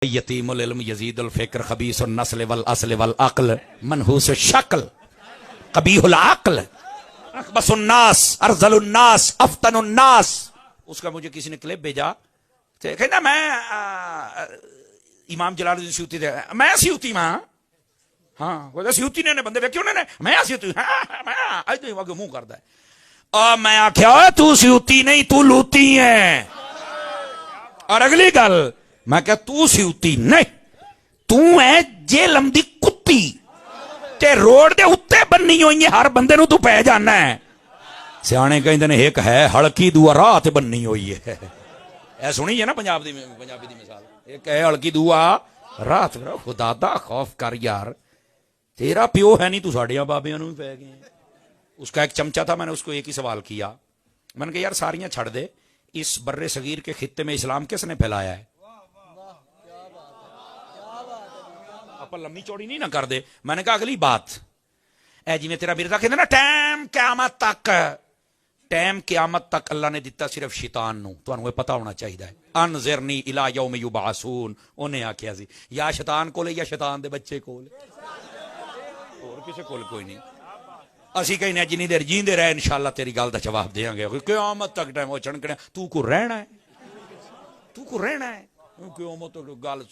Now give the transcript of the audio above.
यतीमुल इल्म यजीदुल फिक्र खबीसुन नस्ल वल अस्ल वल अक्ल मनहूस शक्ल कबीहुल अक्ल अखबसुन नास अरजलुन नास अफ्तनुन नास। उसका मुझे किसी ने क्लिप भेजा, कहना मैं इमाम जलालुद्दीन सयूती दे मैं सयूती मां हाँ वो सयूती ने बंदे वेखे उन्होंने मैं सयूती मैं अज तो मुंह करदा है और मैं आख्या तू सयूती नहीं तू लूती है। और अगली गल मैं क्या तू सयूती नहीं तू है जेलम दी कुत्ती ते रोड दे उत्ते बन्नी हुई है हर बंदे नूं तू पै जाना है। सियाणे कहंदे ने एक है हड़की दूआ राह ते बन्नी हुई है। ऐ सुनी है ना पंजाबी दी मिसाल, एक है हड़की दूआ राह ते। खुदा दा खौफ कर यार, तेरा प्यो है नहीं तू साड़ियां बाबियां नूं पै गए। उसका एक चमचा था, मैंने उसको एक ही सवाल किया, मैंने कहा यार सारियां छड़ दे, इस बर्रे सगीर के खित्ते में इस्लाम किसने फैलाया है? आप लम्बी चौड़ी नहीं ना कर दे। मैंने कहा अगली बात ऐ जिवें तेरा मिर्जा कहंदा ना टाइम क़यामत तक अल्लाह ने दिता सिर्फ शैतान नूं, तुहानूं ये पता होना चाहिए है। अनज़िरनी इला यौम युबअसून उन्हें आख्या सी या शैतान कोल या शैतान दे बच्चे कोल, होर किसे कोल कोई नहीं। असी कहने जिन्नी देर जींदे रहे इंशाअल्लाह तेरी गल दा जवाब देंगे। क़यामत तक टाइम वो चणकणा तू को रहना है, तू को रहना है क़यामत तक गल